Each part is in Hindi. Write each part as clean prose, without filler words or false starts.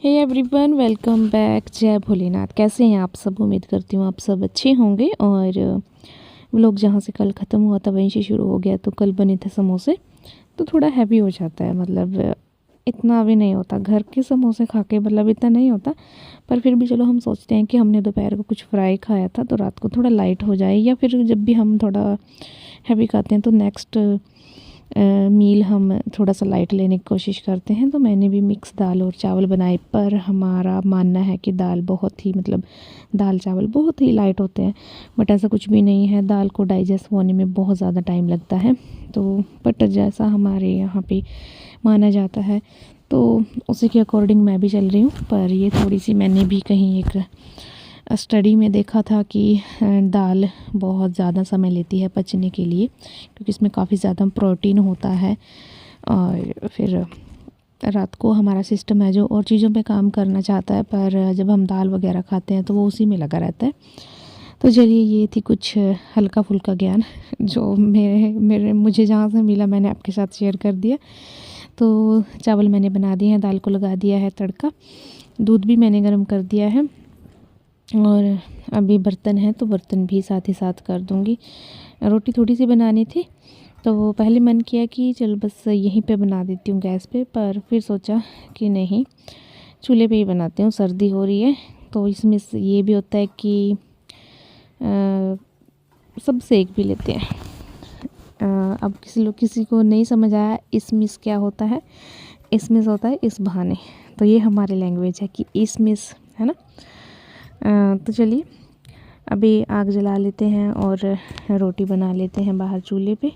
Hey everyone, welcome back. जय भोलेनाथ। कैसे हैं आप सब? उम्मीद करती हूँ आप सब अच्छे होंगे। और व्लॉग जहाँ से कल ख़त्म हुआ था वहीं से शुरू हो गया। तो कल बने थे समोसे, तो थोड़ा हैवी हो जाता है। मतलब इतना भी नहीं होता, घर के समोसे खा के मतलब इतना नहीं होता। पर फिर भी चलो, हम सोचते हैं कि हमने दोपहर को कुछ फ्राई खाया था तो रात को थोड़ा लाइट हो जाए, या फिर जब भी हम थोड़ा हैवी खाते हैं तो नेक्स्ट मील हम थोड़ा सा लाइट लेने की कोशिश करते हैं। तो मैंने भी मिक्स दाल और चावल बनाए, पर हमारा मानना है कि दाल बहुत ही दाल चावल बहुत ही लाइट होते हैं। बट ऐसा कुछ भी नहीं है, दाल को डाइजेस्ट होने में बहुत ज़्यादा टाइम लगता है। तो बट जैसा हमारे यहाँ पे माना जाता है तो उसी के अकॉर्डिंग मैं भी चल रही हूँ। पर ये थोड़ी सी मैंने भी कहीं एक स्टडी में देखा था कि दाल बहुत ज़्यादा समय लेती है पचने के लिए, क्योंकि इसमें काफ़ी ज़्यादा प्रोटीन होता है। और फिर रात को हमारा सिस्टम है जो और चीज़ों पे काम करना चाहता है, पर जब हम दाल वगैरह खाते हैं तो वो उसी में लगा रहता है। तो चलिए, ये थी कुछ हल्का फुल्का ज्ञान जो मुझे जहाँ से मिला मैंने आपके साथ शेयर कर दिया। तो चावल मैंने बना दिए हैं, दाल को लगा दिया है तड़का, दूध भी मैंने गर्म कर दिया है, और अभी बर्तन है तो बर्तन भी साथ ही साथ कर दूंगी। रोटी थोड़ी सी बनानी थी तो पहले मन किया कि चल बस यहीं पे बना देती हूँ गैस पे, पर फिर सोचा कि नहीं, चूल्हे पे ही बनाती हूँ। सर्दी हो रही है तो इसमें ये भी होता है कि सब सेक भी लेते हैं। अब किसी को नहीं समझ आया इसमिस क्या होता है। इसमिस होता है इस बहाने, तो ये हमारी लैंग्वेज है कि इसमिस है ना। तो चलिए, अभी आग जला लेते हैं और रोटी बना लेते हैं बाहर चूल्हे पे।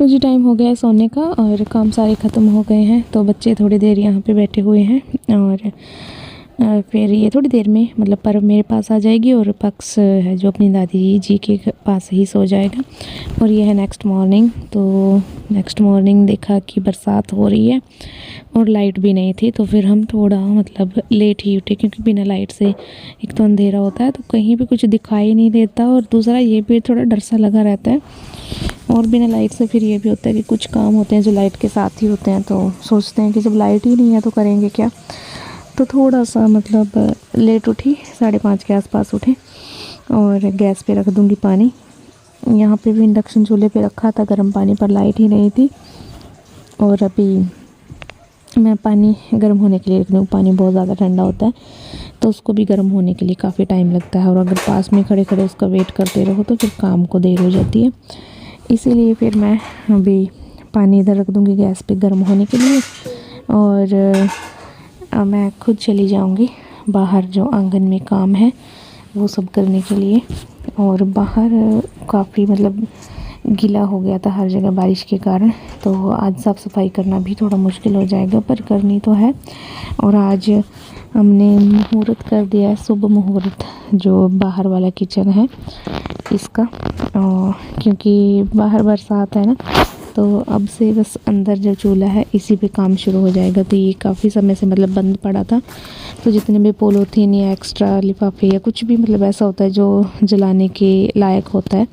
तो जी टाइम हो गया है सोने का और काम सारे ख़त्म हो गए हैं। तो बच्चे थोड़ी देर यहाँ पे बैठे हुए हैं और फिर ये थोड़ी देर में मतलब पर मेरे पास आ जाएगी और पक्ष है जो अपनी दादी जी के पास ही सो जाएगा। और ये है नेक्स्ट मॉर्निंग। तो नेक्स्ट मॉर्निंग देखा कि बरसात हो रही है और लाइट भी नहीं थी, तो फिर हम थोड़ा मतलब लेट ही उठे, क्योंकि बिना लाइट से एक तो अंधेरा होता है तो कहीं भी कुछ दिखाई नहीं देता, और दूसरा ये भी थोड़ा डर सा लगा रहता है। और बिना लाइट से फिर ये भी होता है कि कुछ काम होते हैं जो लाइट के साथ ही होते हैं, तो सोचते हैं कि जब लाइट ही नहीं है तो करेंगे क्या। तो थोड़ा सा मतलब लेट उठी, 5:30 के आसपास उठे। और गैस पे रख दूँगी पानी। यहाँ पे भी इंडक्शन चूल्हे पे रखा था गर्म पानी, पर लाइट ही नहीं थी। और अभी मैं पानी गर्म होने के लिए रख दूँ। पानी बहुत ज़्यादा ठंडा होता है तो उसको भी गर्म होने के लिए काफ़ी टाइम लगता है, और अगर पास में खड़े खड़े उसका वेट करते रहो तो फिर काम को देर हो जाती है। इसीलिए फिर मैं अभी पानी इधर रख दूँगी गैस पे गर्म होने के लिए। और मैं खुद चली जाऊँगी बाहर, जो आंगन में काम है वो सब करने के लिए। और बाहर काफ़ी मतलब गीला हो गया था हर जगह बारिश के कारण, तो आज साफ़ सफाई करना भी थोड़ा मुश्किल हो जाएगा, पर करनी तो है। और आज हमने मुहूर्त कर दिया है, शुभ मुहूर्त, जो बाहर वाला किचन है इसका। क्योंकि बाहर बरसात है ना, तो अब से बस अंदर जो चूल्हा है इसी पे काम शुरू हो जाएगा। तो ये काफ़ी समय से मतलब बंद पड़ा था, तो जितने भी पॉलीथीन या एक्स्ट्रा लिफाफे या कुछ भी मतलब ऐसा होता है जो जलाने के लायक होता है,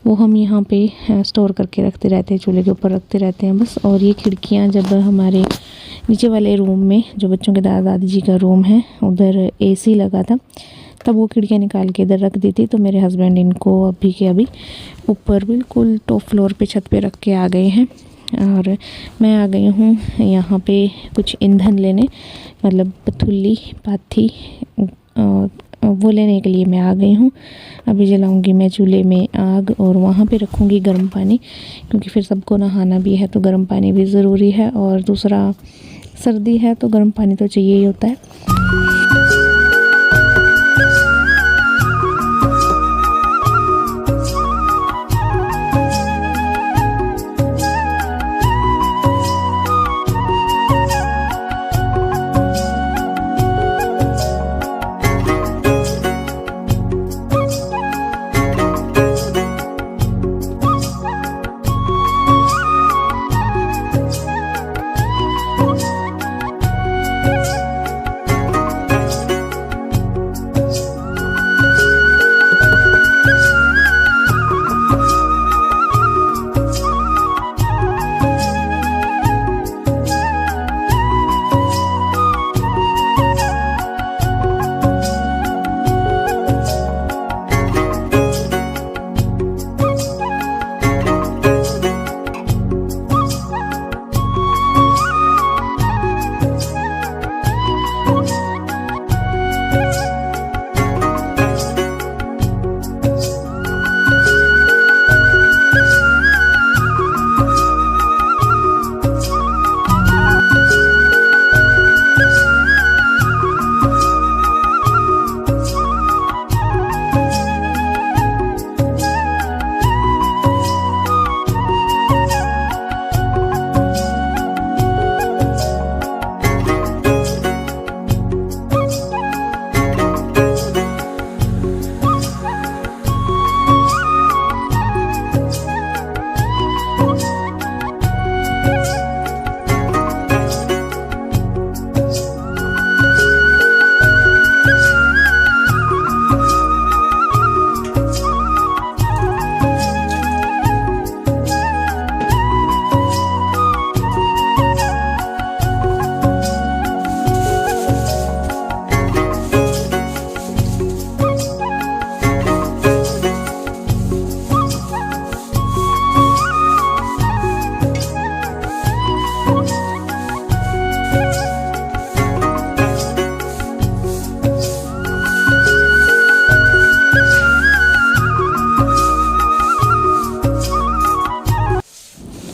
वो हम यहाँ पे स्टोर करके रखते रहते हैं, चूल्हे के ऊपर रखते रहते हैं बस। और ये खिड़कियाँ जब हमारे नीचे वाले रूम में, जो बच्चों के दादा दादी जी का रूम है, उधर AC लगा था, तब वो खिड़कियाँ निकाल के इधर रख दी थी। तो मेरे हस्बैंड इनको अभी के अभी ऊपर बिल्कुल टॉप फ्लोर पे छत पे रख के आ गए हैं। और मैं आ गई हूँ यहाँ पे कुछ ईंधन लेने, मतलब पथुल्ली पाथी वो लेने के लिए मैं आ गई हूँ। अभी जलाऊंगी मैं चूल्हे में आग और वहाँ पे रखूँगी गर्म पानी, क्योंकि फिर सबको नहाना भी है तो गर्म पानी भी ज़रूरी है। और दूसरा सर्दी है तो गर्म पानी तो चाहिए ही होता है।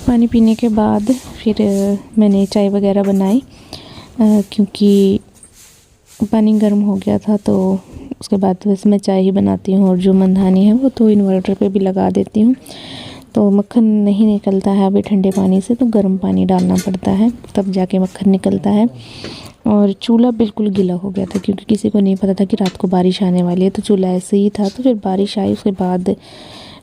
पानी पीने के बाद फिर मैंने चाय वगैरह बनाई, क्योंकि पानी गर्म हो गया था। तो उसके बाद वैसे मैं चाय ही बनाती हूँ, और जो मंधानी है वो तो इन्वर्टर पे भी लगा देती हूँ। तो मक्खन नहीं निकलता है अभी ठंडे पानी से, तो गर्म पानी डालना पड़ता है तब जाके मक्खन निकलता है। और चूल्हा बिल्कुल गीला हो गया था क्योंकि किसी को नहीं पता था कि रात को बारिश आने वाली है, तो चूल्हा ऐसे ही था। तो फिर बारिश आई, उसके बाद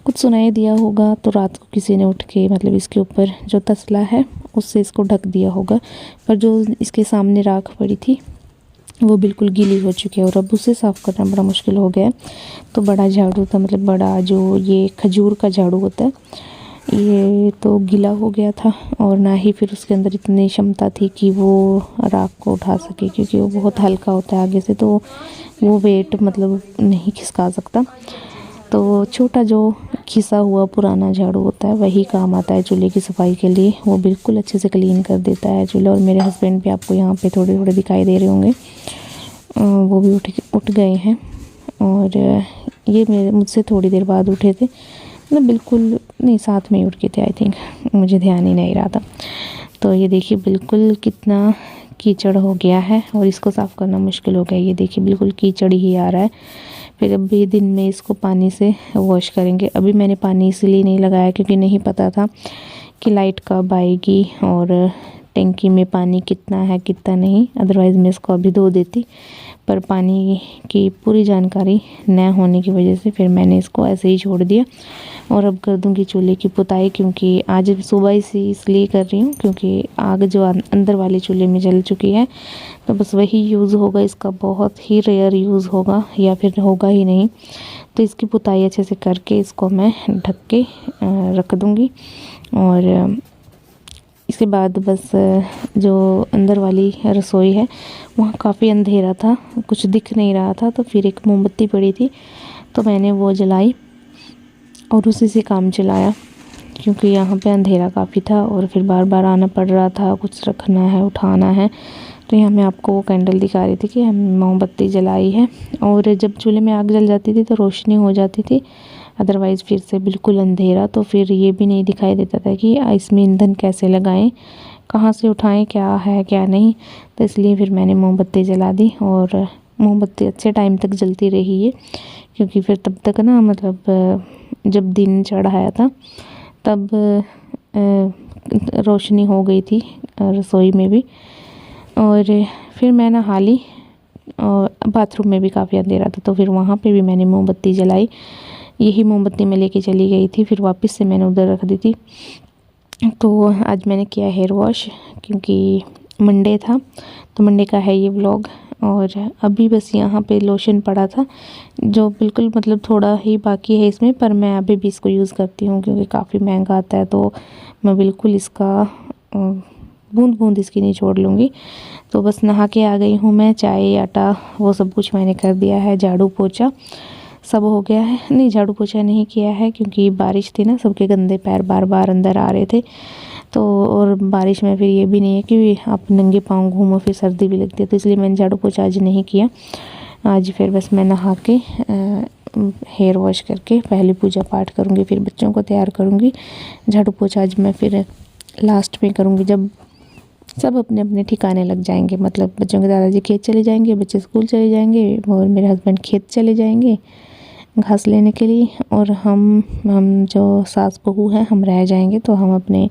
कुछ सुनाई दिया होगा, तो रात को किसी ने उठ के मतलब इसके ऊपर जो तसला है उससे इसको ढक दिया होगा। पर जो इसके सामने राख पड़ी थी वो बिल्कुल गीली हो चुकी है और अब उसे साफ़ करना बड़ा मुश्किल हो गया है। तो बड़ा झाड़ू था, मतलब बड़ा जो ये खजूर का झाड़ू होता है, ये तो गीला हो गया था और ना ही फिर उसके अंदर इतनी क्षमता थी कि वो राख को उठा सके, क्योंकि वो बहुत हल्का होता है आगे से, तो वो वेट मतलब नहीं खिसका सकता। तो छोटा जो घिसा हुआ पुराना झाड़ू होता है वही काम आता है चूल्हे की सफाई के लिए। वो बिल्कुल अच्छे से क्लीन कर देता है चूल्हा। और मेरे हस्बैंड भी आपको यहाँ पे थोड़े थोड़े दिखाई दे रहे होंगे, वो भी उठ गए हैं। और ये मेरे मुझसे थोड़ी देर बाद उठे थे, मतलब बिल्कुल नहीं, साथ में ही उठ के थे आई थिंक, मुझे ध्यान ही नहीं रहा था। तो ये देखिए बिल्कुल कितना कीचड़ हो गया है और इसको साफ़ करना मुश्किल हो गया। ये देखिए बिल्कुल कीचड़ ही आ रहा है। फिर अभी दिन में इसको पानी से वॉश करेंगे। अभी मैंने पानी इसलिए नहीं लगाया क्योंकि नहीं पता था कि लाइट कब आएगी और टंकी में पानी कितना है कितना नहीं, अदरवाइज़ मैं इसको अभी धो देती। पर पानी की पूरी जानकारी न होने की वजह से फिर मैंने इसको ऐसे ही छोड़ दिया। और अब कर दूंगी चूल्हे की पुताई, क्योंकि आज सुबह से इसलिए कर रही हूँ क्योंकि आग जो अंदर वाले चूल्हे में जल चुकी है, तो बस वही यूज़ होगा। इसका बहुत ही रेयर यूज़ होगा या फिर होगा ही नहीं। तो इसकी पुताई अच्छे से करके इसको मैं ढक के रख दूँगी। और इसके बाद बस जो अंदर वाली रसोई है वहाँ काफ़ी अंधेरा था, कुछ दिख नहीं रहा था। तो फिर एक मोमबत्ती पड़ी थी तो मैंने वो जलाई और उसी से काम चलाया, क्योंकि यहाँ पे अंधेरा काफ़ी था और फिर बार बार आना पड़ रहा था, कुछ रखना है उठाना है। तो यहाँ मैं आपको वो कैंडल दिखा रही थी कि हम मोमबत्ती जलाई है। और जब चूल्हे में आग जल जाती थी तो रोशनी हो जाती थी, अदरवाइज़ फिर से बिल्कुल अंधेरा। तो फिर ये भी नहीं दिखाई देता था कि इसमें ईंधन कैसे लगाएं, कहाँ से उठाएं, क्या है क्या नहीं। तो इसलिए फिर मैंने मोमबत्ती जला दी और मोमबत्ती अच्छे टाइम तक जलती रही है, क्योंकि फिर तब तक ना मतलब जब दिन चढ़ आया था तब रोशनी हो गई थी रसोई में भी। और फिर मैं नहा ली और बाथरूम में भी काफ़ी अंधेरा था, तो फिर वहाँ पे भी मैंने मोमबत्ती जलाई। यही मोमबत्ती मैं लेके चली गई थी, फिर वापस से मैंने उधर रख दी थी। तो आज मैंने किया हेयर वॉश क्योंकि मंडे था, तो मंडे का है ये व्लॉग। और अभी बस यहाँ पे लोशन पड़ा था जो बिल्कुल मतलब थोड़ा ही बाकी है इसमें, पर मैं अभी भी इसको यूज़ करती हूँ क्योंकि काफ़ी महंगा आता है। तो मैं बिल्कुल इसका बूंद बूंद इसकी निचोड़ लूँगी। तो बस नहा के आ गई हूँ मैं, चाय आटा वो सब कुछ मैंने कर दिया है, झाड़ू पोछा सब हो गया है। नहीं, झाड़ू पोछा नहीं किया है क्योंकि बारिश थी ना, सबके गंदे पैर बार बार अंदर आ रहे थे। तो और बारिश में फिर ये भी नहीं है कि आप नंगे पाँव घूमो, फिर सर्दी भी लगती है, तो इसलिए मैंने झाड़ू पोछा आज नहीं किया। आज फिर बस मैं नहा के हेयर वॉश करके पहले पूजा पाठ करूँगी, फिर बच्चों को तैयार करूँगी। झाड़ू पोछा आज मैं फिर लास्ट में करूँगी जब सब अपने अपने ठिकाने लग जाएंगे। मतलब बच्चों के दादाजी खेत चले जाएंगे, बच्चे स्कूल चले जाएंगे और मेरे हस्बैंड खेत चले जाएंगे घास लेने के लिए, और हम जो सास बहू हैं हम रह जाएंगे। तो हम अपने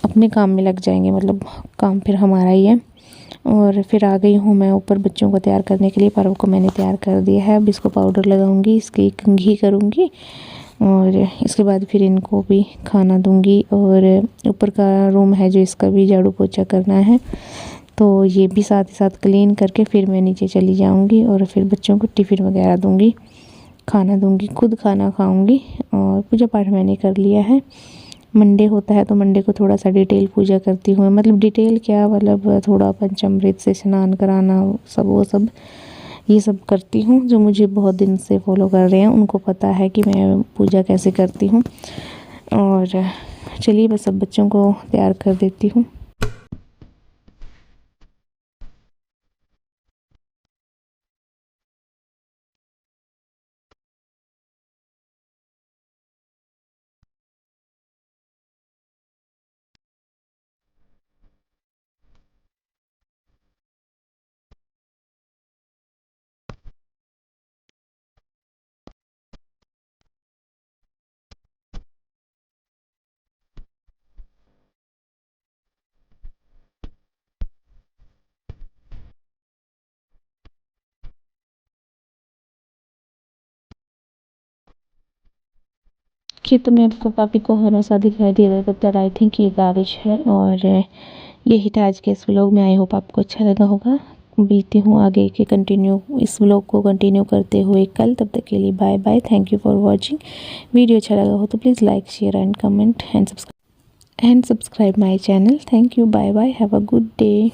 अपने काम में लग जाएंगे, मतलब काम फिर हमारा ही है। और फिर आ गई हूँ मैं ऊपर बच्चों को तैयार करने के लिए। पर्व को मैंने तैयार कर दिया है, अब इसको पाउडर लगाऊंगी, इसकी कंघी करूँगी और इसके बाद फिर इनको भी खाना दूंगी। और ऊपर का रूम है जो इसका भी झाड़ू पोछा करना है, तो ये भी साथ ही साथ क्लीन करके फिर मैं नीचे चली जाऊंगी और फिर बच्चों को टिफ़िन वगैरह दूंगी, खाना दूंगी, खुद खाना खाऊंगी। और पूजा पाठ मैंने कर लिया है। मंडे होता है तो मंडे को थोड़ा सा डिटेल पूजा करती हूँ, मतलब डिटेल क्या, मतलब थोड़ा पंचामृत से स्नान कराना, सब वो सब ये सब करती हूँ। जो मुझे बहुत दिन से फॉलो कर रहे हैं उनको पता है कि मैं पूजा कैसे करती हूँ। और चलिए बस अब बच्चों को तैयार कर देती हूँ। चित्र में आपको काफ़ी कोहरा सा दिखाई दे रहा है, बट आई थिंक ये बारिश है। और यही था आज के इस व्लॉग में। आई होप आपको अच्छा लगा होगा। बीती हूँ आगे के इस व्लॉग को कंटिन्यू करते हुए कल। तब तक के लिए bye bye. Thank you for watching. Video अच्छा लगा हो तो please like, share and comment and subscribe my channel. Thank you, bye bye, have a good day.